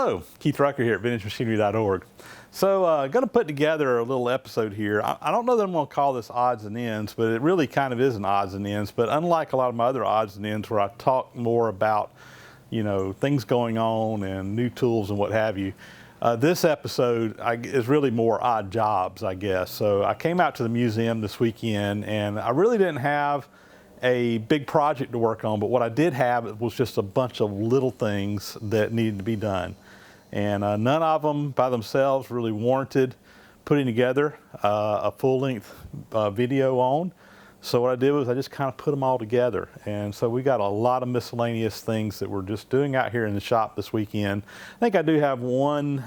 Hello, Keith Rucker here at VintageMachinery.org. So going to put together a little episode here. I don't know that I'm going to call this odds and ends, but it really kind of is an odds and ends. But unlike a lot of my other odds and ends where I talk more about, you know, things going on and new tools and what have you, this episode is really more odd jobs, I guess. So I came out to the museum this weekend and I really didn't have a big project to work on, but what I did have was just a bunch of little things that needed to be done. And none of them by themselves really warranted putting together a full-length video on. So what I did was I just kind of put them all together. And so we got a lot of miscellaneous things that we're just doing out here in the shop this weekend. I think I do have one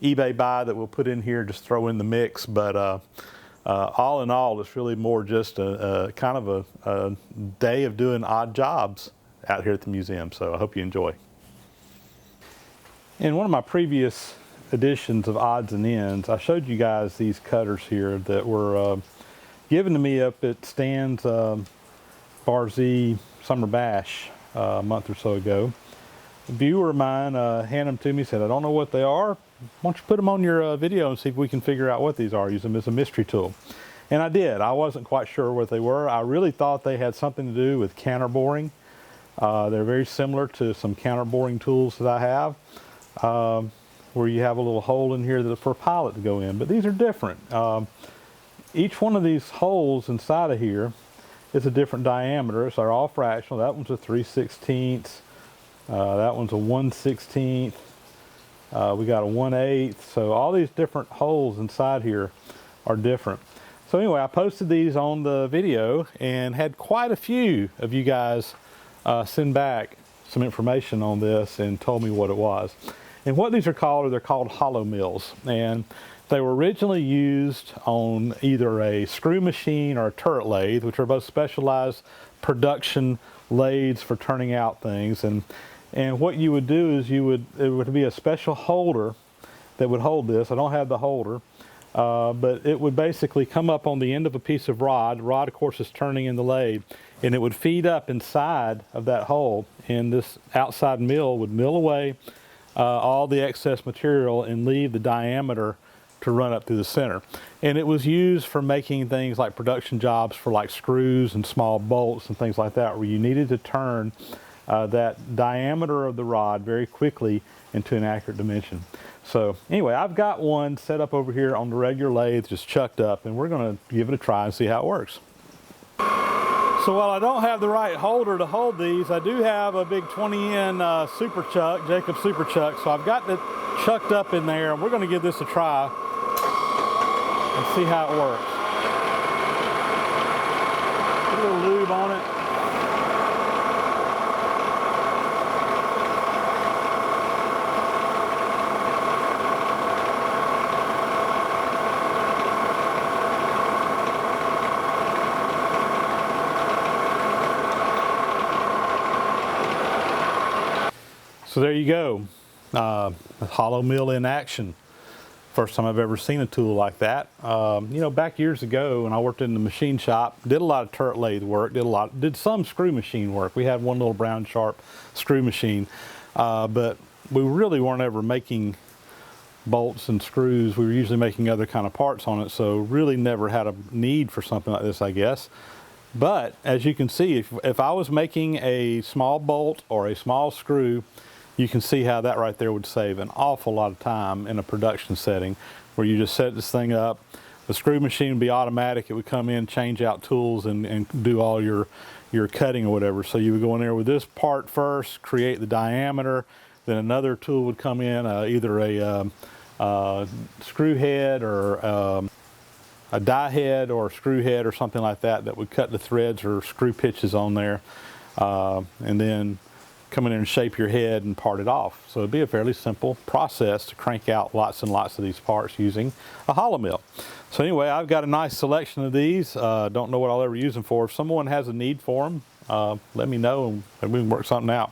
eBay buy that we'll put in here, just throw in the mix, but all in all, it's really more just a kind of a day of doing odd jobs out here at the museum. So I hope you enjoy. In one of my previous editions of Odds and Ends, I showed you guys these cutters here that were given to me up at Stan's Bar Z Summer Bash a month or so ago. A viewer of mine handed them to me, said, I don't know what they are. Why don't you put them on your video and see if we can figure out what these are. Use them as a mystery tool. And I did. I wasn't quite sure what they were. I really thought they had something to do with counter boring. They're very similar to some counter boring tools that I have, where you have a little hole in here for a pilot to go in. But these are different. Each one of these holes inside of here is a different diameter. So they're all fractional. That one's a 3/16. That one's a 1/16. We got a 1/8, so all these different holes inside here are different. So anyway, I posted these on the video and had quite a few of you guys send back some information on this and told me what it was. And what these are called, they're called hollow mills. And they were originally used on either a screw machine or a turret lathe, which are both specialized production lathes for turning out things. And what you would do is it would be a special holder that would hold this. I don't have the holder, but it would basically come up on the end of a piece of rod. The rod, of course, is turning in the lathe, and it would feed up inside of that hole, and this outside mill would mill away all the excess material and leave the diameter to run up through the center. And it was used for making things like production jobs for like screws and small bolts and things like that, where you needed to turn that diameter of the rod very quickly into an accurate dimension. So anyway, I've got one set up over here on the regular lathe, just chucked up, and we're going to give it a try and see how it works. So while I don't have the right holder to hold these, I do have a big 20N Super Chuck, Jacob Super Chuck, so I've got it chucked up in there, and we're going to give this a try and see how it works. Put a little lube on it. So there you go, a hollow mill in action. First time I've ever seen a tool like that. You know, back years ago when I worked in the machine shop, did a lot of turret lathe work, did some screw machine work. We had one little brown sharp screw machine, but we really weren't ever making bolts and screws. We were usually making other kind of parts on it, so really never had a need for something like this, I guess. But as you can see, if I was making a small bolt or a small screw, you can see how that right there would save an awful lot of time in a production setting where you just set this thing up. The screw machine would be automatic. It would come in, change out tools, and do all your cutting or whatever. So you would go in there with this part first, create the diameter, then another tool would come in, either a screw head or a die head or a screw head or something like that that would cut the threads or screw pitches on there, and then come in there and shape your head and part it off. So it'd be a fairly simple process to crank out lots and lots of these parts using a hollow mill. So anyway, I've got a nice selection of these. Don't know what I'll ever use them for. If someone has a need for them, let me know and we can work something out.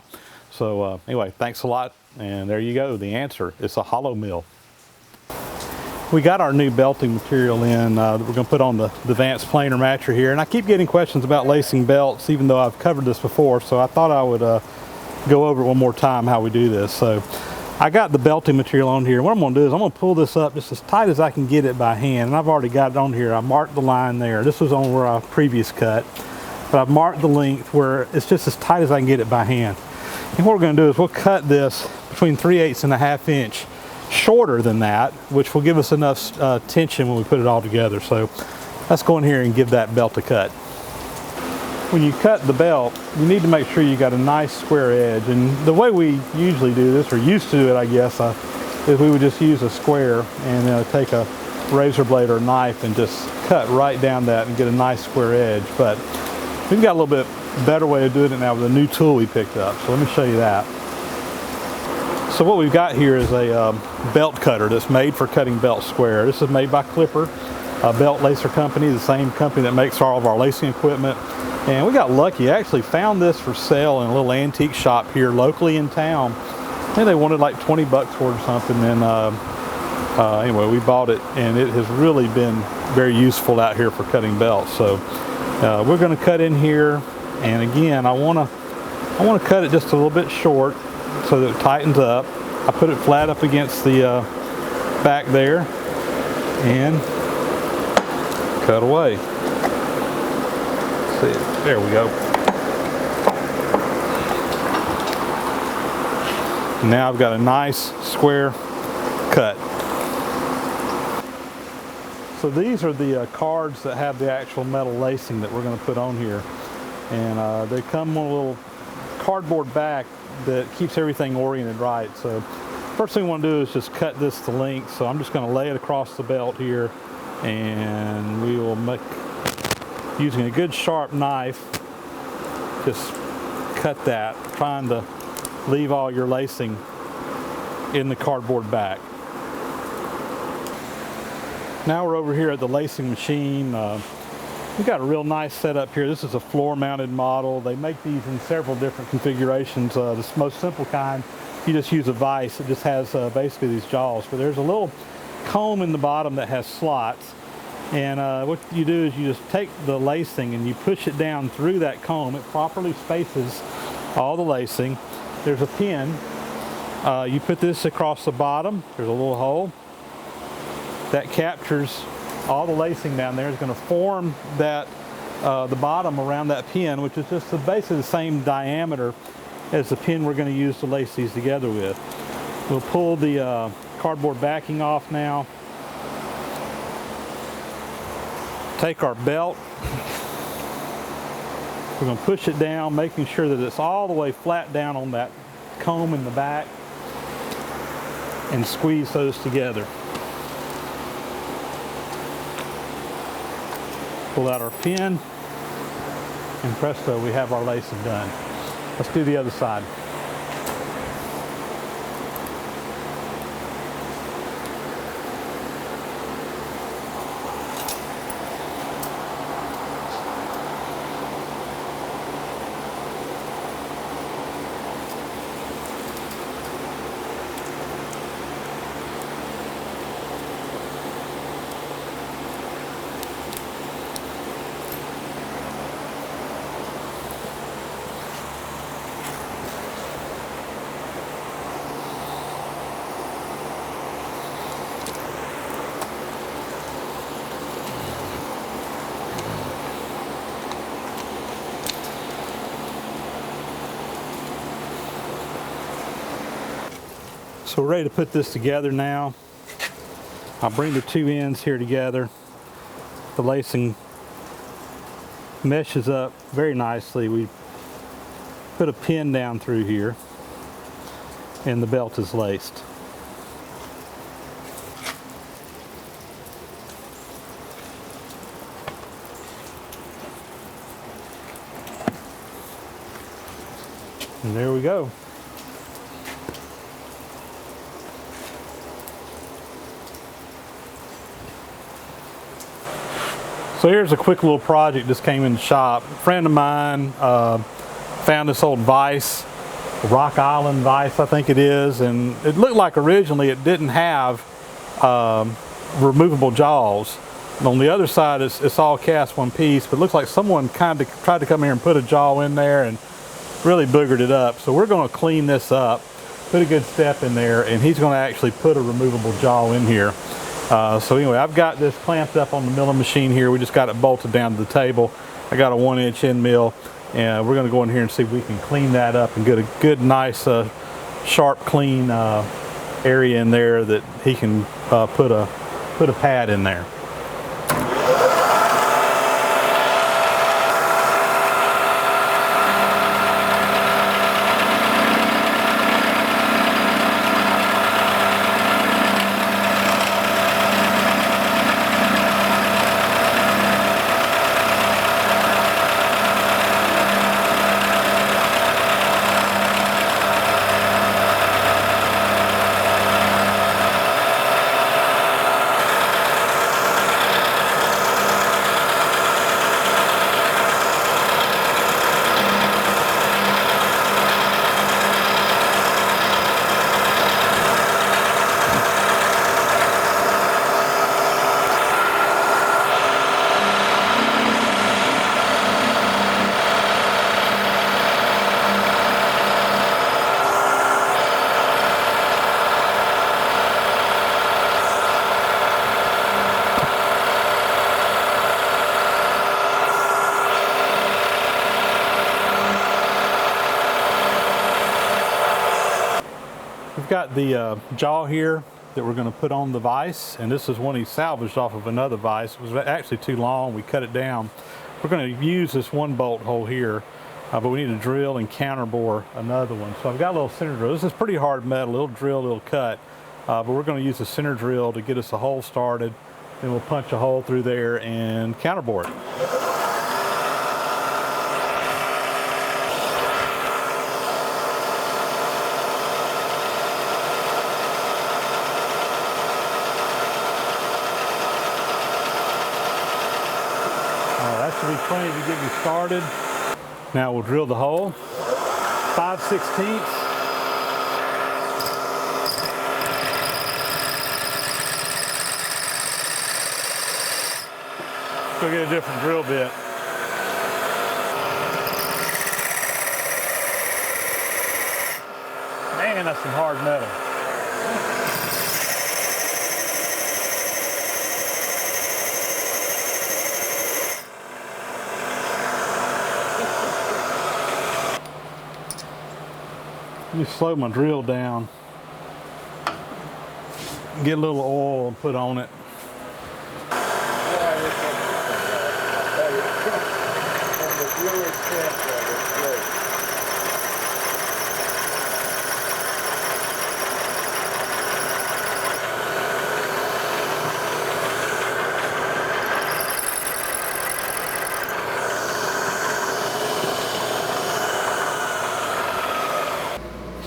So anyway, thanks a lot. And there you go, the answer. It's a hollow mill. We got our new belting material in that we're going to put on the advanced planer matcher here. And I keep getting questions about lacing belts, even though I've covered this before. So I thought I would go over it one more time how we do this. So I got the belting material on here. What I'm going to do is I'm going to pull this up just as tight as I can get it by hand. And I've already got it on here. I marked the line there. This was on where I previous cut. But I've marked the length where it's just as tight as I can get it by hand. And what we're going to do is we'll cut this between 3/8 and 1/2 inch shorter than that, which will give us enough tension when we put it all together. So let's go in here and give that belt a cut. When you cut the belt, you need to make sure you got a nice square edge. And the way we usually do this, or used to do it, I guess, is we would just use a square and take a razor blade or knife and just cut right down that and get a nice square edge. But we've got a little bit better way of doing it now with a new tool we picked up. So let me show you that. So what we've got here is a belt cutter that's made for cutting belts square. This is made by Clipper, a belt lacer company, the same company that makes all of our lacing equipment. And we got lucky. I actually found this for sale in a little antique shop here locally in town. I think they wanted like 20 bucks for it or something. And anyway, we bought it, and it has really been very useful out here for cutting belts. So we're going to cut in here, and again, I want to cut it just a little bit short so that it tightens up. I put it flat up against the back there and cut away. See, there we go. Now I've got a nice square cut. So these are the cards that have the actual metal lacing that we're going to put on here, and they come on a little cardboard back that keeps everything oriented right. So first thing we want to do is just cut this to length. So I'm just going to lay it across the belt here, and we will make, using a good sharp knife, just cut that, trying to leave all your lacing in the cardboard back. Now we're over here at the lacing machine. We've got a real nice setup here. This is a floor mounted model. They make these in several different configurations. The most simple kind, you just use a vise. It just has basically these jaws, but there's a little comb in the bottom that has slots. And what you do is you just take the lacing and you push it down through that comb. It properly spaces all the lacing. There's a pin. You put this across the bottom. There's a little hole that captures all the lacing down there. It's going to form that the bottom around that pin, which is just basically the same diameter as the pin we're going to use to lace these together with. We'll pull the cardboard backing off now. Take our belt, we're going to push it down, making sure that it's all the way flat down on that comb in the back, and squeeze those together. Pull out our pin, and presto, we have our lacing done. Let's do the other side. So we're ready to put this together now. I'll bring the two ends here together. The lacing meshes up very nicely. We put a pin down through here, and the belt is laced. And there we go. So here's a quick little project just came in the shop. A friend of mine found this old vise, Rock Island vise I think it is, and it looked like originally it didn't have removable jaws. And on the other side it's all cast one piece, but it looks like someone kind of tried to come here and put a jaw in there and really boogered it up. So we're going to clean this up. put a good step in there, and he's going to actually put a removable jaw in here. So anyway, I've got this clamped up on the milling machine here. We just got it bolted down to the table. I got a 1-inch end mill, and we're going to go in here and see if we can clean that up and get a good, nice, sharp, clean area in there that he can put a pad in there. We've got the jaw here that we're going to put on the vise, and this is one he salvaged off of another vise. It was actually too long. We cut it down. We're going to use this one bolt hole here, but we need to drill and counterbore another one. So I've got a little center drill. This is pretty hard metal. It'll drill, it'll cut, but we're going to use a center drill to get us a hole started. Then we'll punch a hole through there and counterbore it. That should be plenty to get you started. Now we'll drill the hole. 5/16. Go get a different drill bit. Man, that's some hard metal. Let me slow my drill down. Get a little oil and put on it.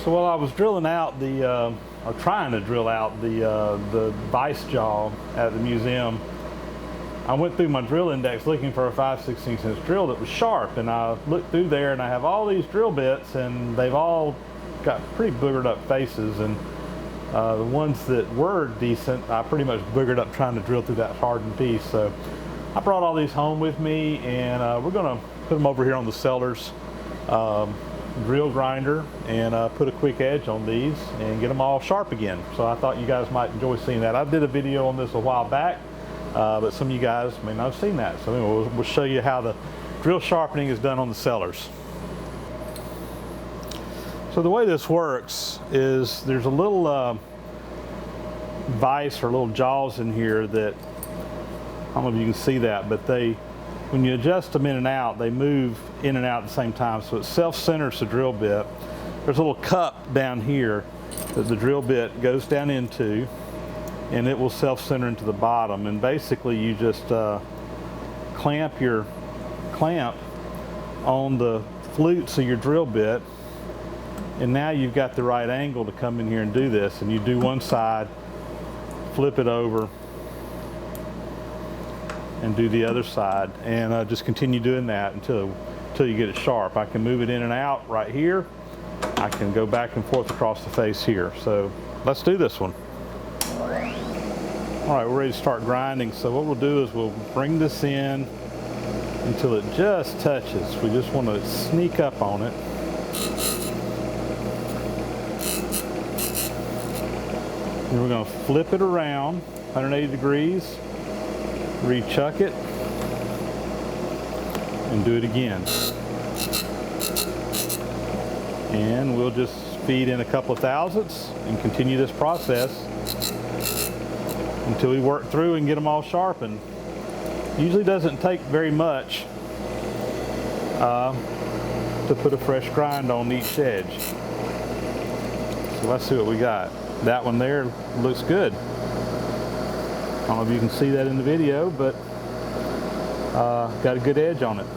So while I was drilling out or trying to drill out the vise jaw at the museum, I went through my drill index looking for a 5/16" drill that was sharp, and I looked through there and I have all these drill bits, and they've all got pretty boogered up faces, and the ones that were decent, I pretty much boogered up trying to drill through that hardened piece. So I brought all these home with me, and we're going to put them over here on the seller's drill grinder and put a quick edge on these and get them all sharp again. So I thought you guys might enjoy seeing that. I did a video on this a while back, but some of you guys may not have seen that. So anyway, we'll show you how the drill sharpening is done on the sellers. So the way this works is there's a little vise or little jaws in here that, I don't know if you can see that, but when you adjust them in and out, they move in and out at the same time. So it self-centers the drill bit. There's a little cup down here that the drill bit goes down into, and it will self-center into the bottom. And basically you just clamp on the flutes of your drill bit, and now you've got the right angle to come in here and do this. And you do one side, flip it over, and do the other side, and just continue doing that until you get it sharp. I can move it in and out right here. I can go back and forth across the face here. So let's do this one. All right, we're ready to start grinding. So what we'll do is we'll bring this in until it just touches. We just want to sneak up on it. And we're going to flip it around 180 degrees, rechuck it, and do it again. And we'll just feed in a couple of thousandths and continue this process until we work through and get them all sharpened. Usually doesn't take very much to put a fresh grind on each edge. So let's see what we got. That one there looks good. I don't know if you can see that in the video, but got a good edge on it.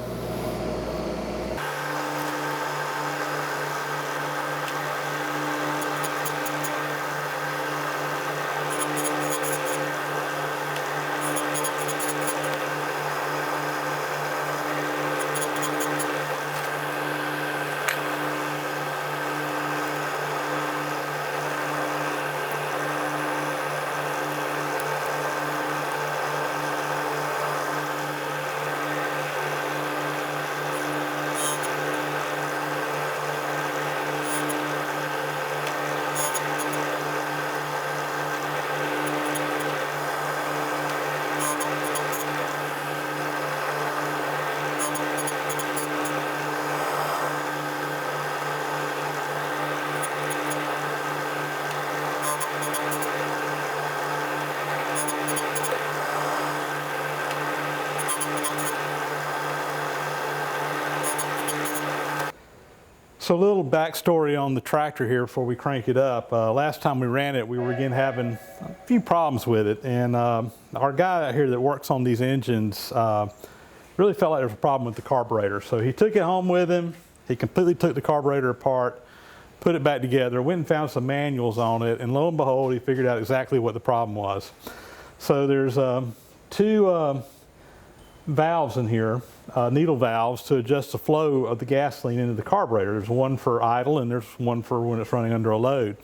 So a little backstory on the tractor here before we crank it up. Last time we ran it, we were again having a few problems with it. And our guy out here that works on these engines really felt like there was a problem with the carburetor. So he took it home with him. He completely took the carburetor apart, put it back together, went and found some manuals on it. And lo and behold, he figured out exactly what the problem was. So there's two valves in here, needle valves to adjust the flow of the gasoline into the carburetor. There's one for idle and there's one for when it's running under a load.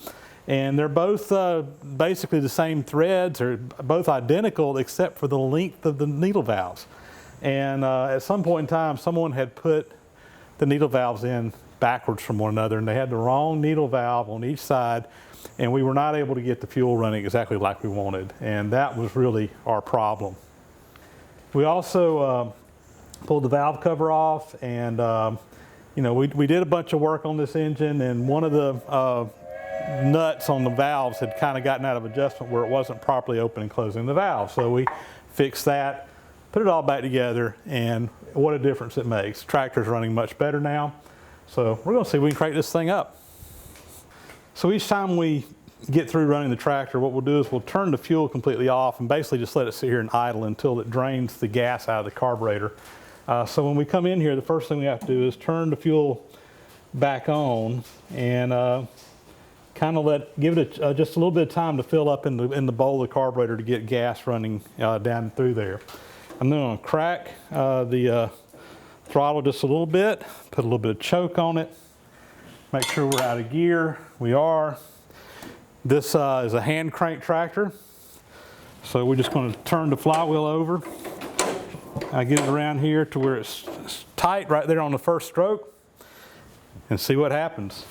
And they're both basically the same threads. They're both identical except for the length of the needle valves. And at some point in time, someone had put the needle valves in backwards from one another, and they had the wrong needle valve on each side, and we were not able to get the fuel running exactly like we wanted. And that was really our problem. We also pulled the valve cover off, and you know, we did a bunch of work on this engine, and one of the nuts on the valves had kind of gotten out of adjustment where it wasn't properly opening and closing the valve. So we fixed that, put it all back together, and what a difference it makes. The tractor's running much better now. So we're going to see if we can crank this thing up. So each time we get through running the tractor, what we'll do is we'll turn the fuel completely off and basically just let it sit here and idle until it drains the gas out of the carburetor. So when we come in here, the first thing we have to do is turn the fuel back on and kind of give it just a little bit of time to fill up in the bowl of the carburetor to get gas running down through there. I'm then going to crack the throttle just a little bit, put a little bit of choke on it, make sure we're out of gear. We are. This is a hand crank tractor, so we're just going to turn the flywheel over. I get it around here to where it's tight right there on the first stroke and see what happens.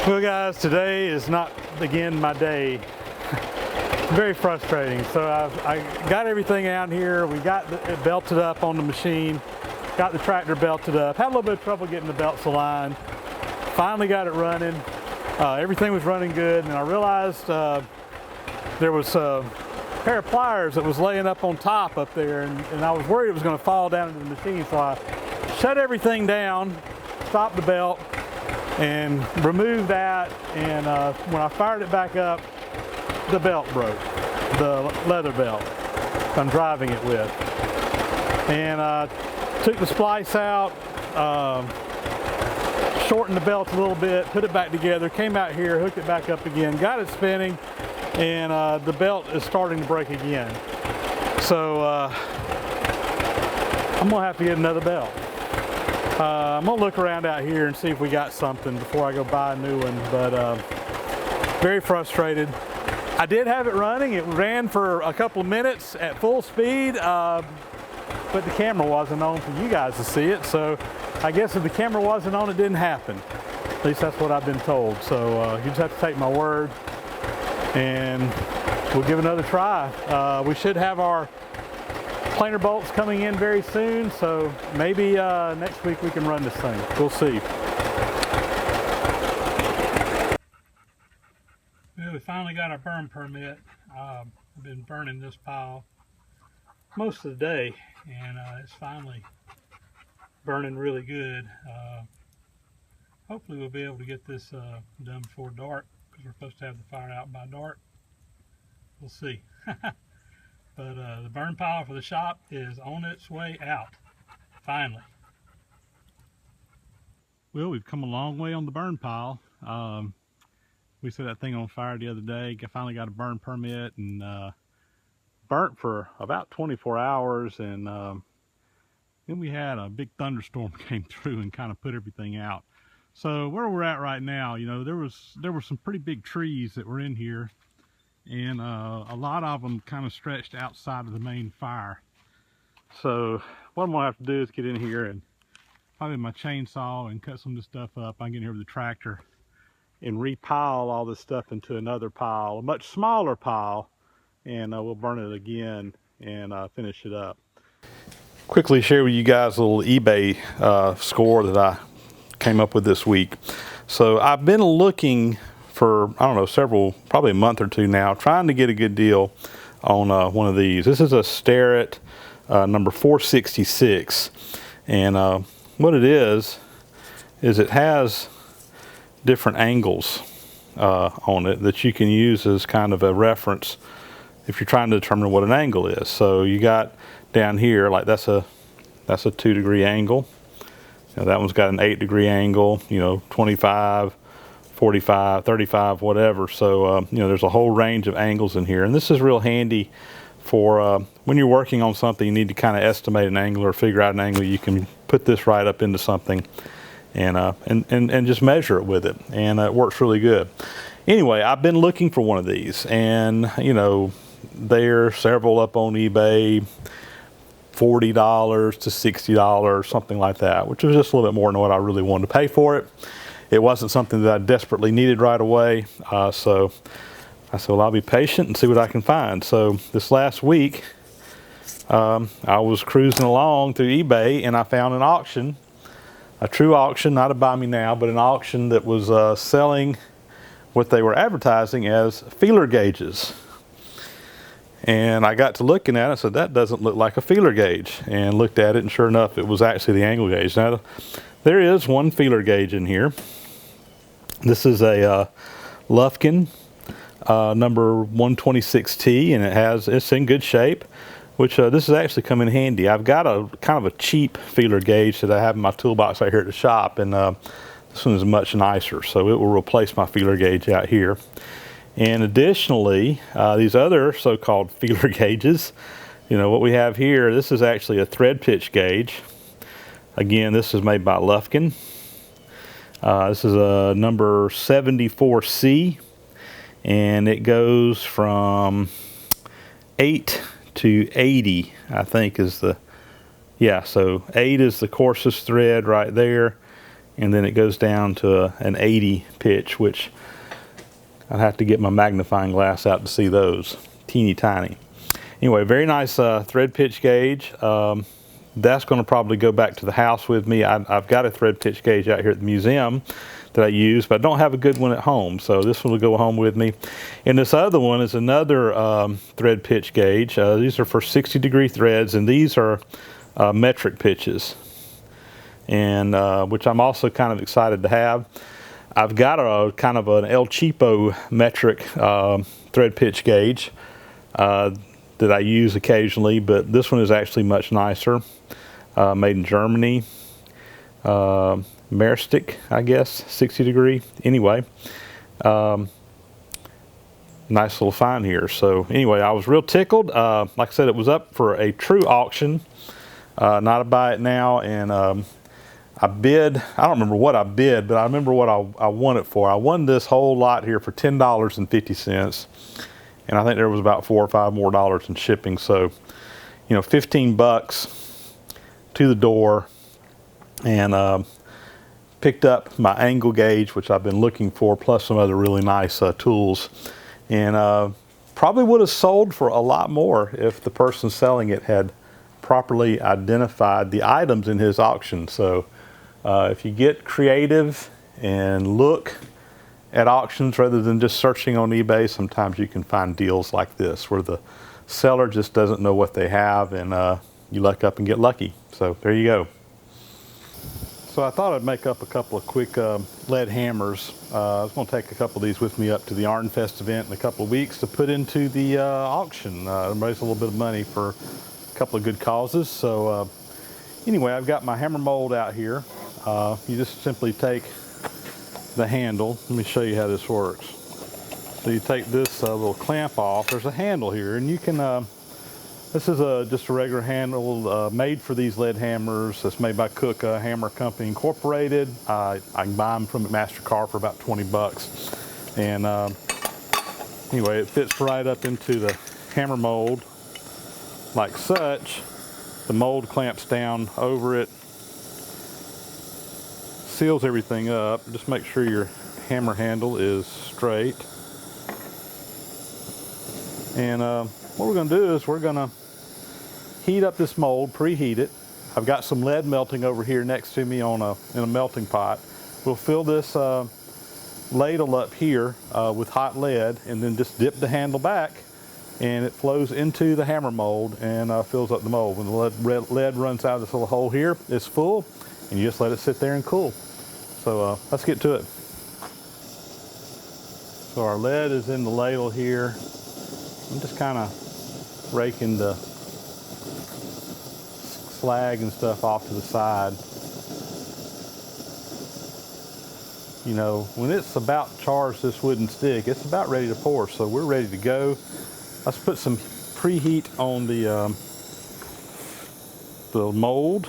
Well guys, today is not, again, my day. Very frustrating. So I got everything out here. We got it belted up on the machine, got the tractor belted up. Had a little bit of trouble getting the belts aligned. Finally got it running. Everything was running good, and I realized there was a pair of pliers that was laying up on top up there, and I was worried it was going to fall down into the machine. So I shut everything down, stopped the belt, and removed that, and when I fired it back up, the belt broke, the leather belt I'm driving it with. And took the splice out, shortened the belt a little bit, put it back together, came out here, hooked it back up again, got it spinning, and the belt is starting to break again. So I'm gonna have to get another belt. I'm gonna look around out here and see if we got something before I go buy a new one, but very frustrated. I did have it running. It ran for a couple of minutes at full speed, but the camera wasn't on for you guys to see it, so I guess if the camera wasn't on, it didn't happen. At least that's what I've been told. So you just have to take my word, and we'll give it another try. We should have our planer bolts coming in very soon, so maybe next week we can run this thing. We'll see. Well, we finally got our burn permit. I've been burning this pile most of the day, and it's finally burning really good. Hopefully we'll be able to get this done before dark, because we're supposed to have the fire out by dark. We'll see. But the burn pile for the shop is on its way out, finally. Well, we've come a long way on the burn pile. We set that thing on fire the other day. I finally got a burn permit, and burnt for about 24 hours, and then we had a big thunderstorm came through and kind of put everything out. So where we're at right now, you know, there were some pretty big trees that were in here, and a lot of them kind of stretched outside of the main fire. So what I'm gonna have to do is get in here and probably my chainsaw and cut some of this stuff up. I can get in here with the tractor and repile all this stuff into another pile, a much smaller pile, and we'll burn it again and finish it up. Quickly share with you guys a little eBay score that I came up with this week. So I've been looking for, I don't know, probably a month or two now, trying to get a good deal on one of these. This is a Starrett number 466, and what it is it has different angles on it that you can use as kind of a reference if you're trying to determine what an angle is. So you got down here, like that's a 2-degree angle. You know, that one's got an 8-degree angle, you know, 25, 45, 35, whatever. So, you know, there's a whole range of angles in here. And this is real handy for when you're working on something, you need to kind of estimate an angle or figure out an angle. You can put this right up into something and just measure it with it. And it works really good. Anyway, I've been looking for one of these, and, you know, there's several up on eBay, $40 to $60, something like that, which was just a little bit more than what I really wanted to pay for it. It wasn't something that I desperately needed right away, so I said, well, I'll be patient and see what I can find. So this last week, I was cruising along through eBay, and I found an auction, a true auction, not a buy me now, but an auction that was selling what they were advertising as feeler gauges. And I got to looking at it and said, that doesn't look like a feeler gauge, and looked at it, and sure enough, it was actually the angle gauge. Now, there is one feeler gauge in here. This is a Lufkin number 126T, and it's in good shape, which this has actually come in handy. I've got a kind of a cheap feeler gauge that I have in my toolbox right here at the shop, and this one is much nicer, so it will replace my feeler gauge out here. And additionally, these other so-called feeler gauges, you know, what we have here, this is actually a thread pitch gauge. Again, this is made by Lufkin. This is a number 74C, and it goes from 8 to 80, I think is the, yeah, so 8 is the coarsest thread right there, and then it goes down to an 80 pitch, which I'd have to get my magnifying glass out to see those. Teeny tiny. Anyway, very nice thread pitch gauge. That's going to probably go back to the house with me. I've got a thread pitch gauge out here at the museum that I use, but I don't have a good one at home, so this one will go home with me. And this other one is another thread pitch gauge. These are for 60-degree threads, and these are metric pitches, and which I'm also kind of excited to have. I've got a kind of an El Cheapo metric thread pitch gauge that I use occasionally, but this one is actually much nicer. Made in Germany. Meristic, I guess, 60 degree. Anyway, nice little find here. So anyway, I was real tickled. Like I said, it was up for a true auction, not a buy it now. And I bid, I don't remember what I bid, but I remember what I won it for. I won this whole lot here for $10.50. And I think there was about $4 or $5 more in shipping. So, you know, 15 bucks to the door. And picked up my angle gauge, which I've been looking for, plus some other really nice tools. And probably would have sold for a lot more if the person selling it had properly identified the items in his auction. So if you get creative and look at auctions rather than just searching on eBay, sometimes you can find deals like this where the seller just doesn't know what they have, and you luck up and get lucky. So there you go. So I thought I'd make up a couple of quick lead hammers. I was going to take a couple of these with me up to the Arden Fest event in a couple of weeks to put into the auction. Raise a little bit of money for a couple of good causes. So anyway, I've got my hammer mold out here. You just simply take the handle. Let me show you how this works. So you take this little clamp off. There's a handle here, and you can, this is just a regular handle made for these lead hammers. It's made by Cook Hammer Company Incorporated. I can buy them from MasterCar for about 20 bucks. And anyway, it fits right up into the hammer mold like such. The mold clamps down over it, seals everything up. Just make sure your hammer handle is straight. And what we're going to do is we're going to heat up this mold, preheat it. I've got some lead melting over here next to me in a melting pot. We'll fill this ladle up here with hot lead, and then just dip the handle back, and it flows into the hammer mold and fills up the mold. When the lead runs out of this little hole here, it's full, and you just let it sit there and cool. So let's get to it. So our lead is in the ladle here. I'm just kind of raking the slag and stuff off to the side. You know, when it's about charged, this wooden stick, it's about ready to pour, so we're ready to go. Let's put some preheat on the mold.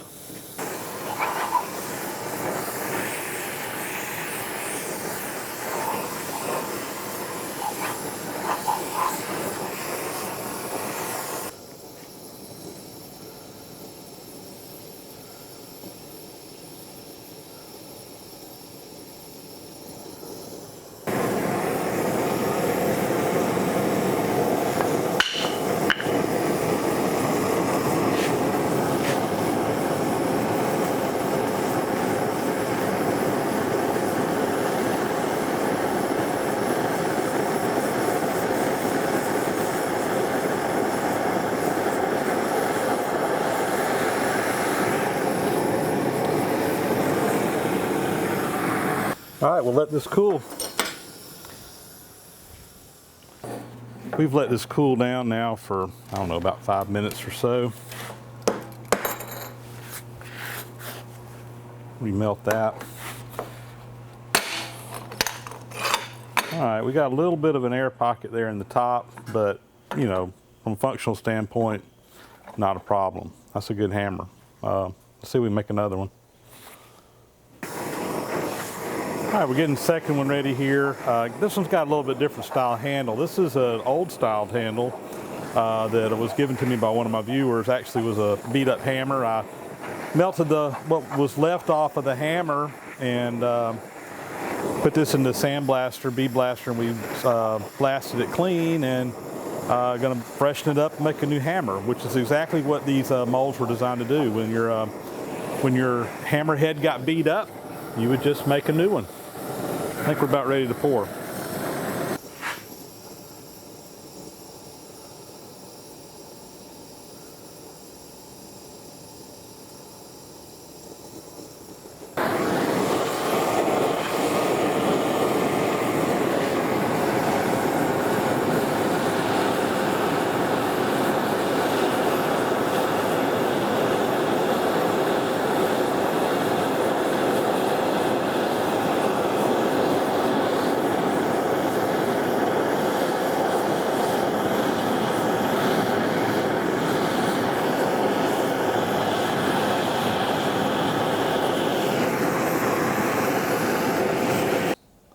All right, we'll let this cool. We've let this cool down now for, I don't know, about 5 minutes or so. We melt that. All right, we got a little bit of an air pocket there in the top, but, you know, from a functional standpoint, not a problem. That's a good hammer. Let's see if we can make another one. All right, we're getting the second one ready here. This one's got a little bit different style handle. This is an old styled handle that was given to me by one of my viewers. Actually was a beat up hammer. I melted what was left off of the hammer and put this in the sandblaster, bee blaster, and we blasted it clean, and gonna freshen it up and make a new hammer, which is exactly what these molds were designed to do. When your hammer head got beat up, you would just make a new one. I think we're about ready to pour.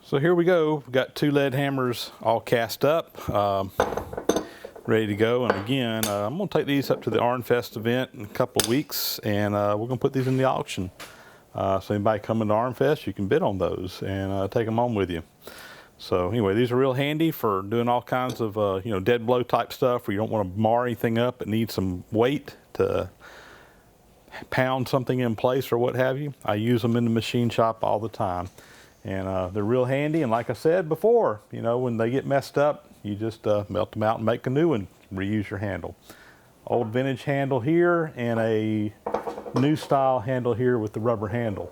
So here we go. We've got 2 lead hammers all cast up, ready to go. And again, I'm going to take these up to the ArnFest event in a couple of weeks, and we're going to put these in the auction. So anybody coming to ArnFest, you can bid on those and take them home with you. So anyway, these are real handy for doing all kinds of dead blow type stuff where you don't want to mar anything up. It needs some weight to pound something in place or what have you. I use them in the machine shop all the time. And they're real handy, and like I said before, when they get messed up, you just melt them out and make a new one, reuse your handle. Old vintage handle here, and a new style handle here with the rubber handle.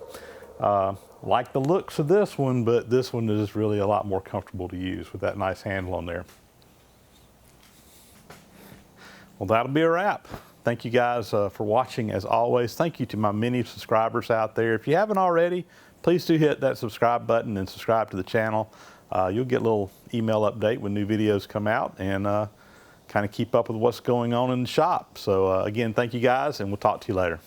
Like the looks of this one, but this one is really a lot more comfortable to use with that nice handle on there. Well, that'll be a wrap. Thank you guys for watching as always. Thank you to my many subscribers out there. If you haven't already, please do hit that subscribe button and subscribe to the channel. You'll get a little email update when new videos come out, and kind of keep up with what's going on in the shop. So again, thank you guys, and we'll talk to you later.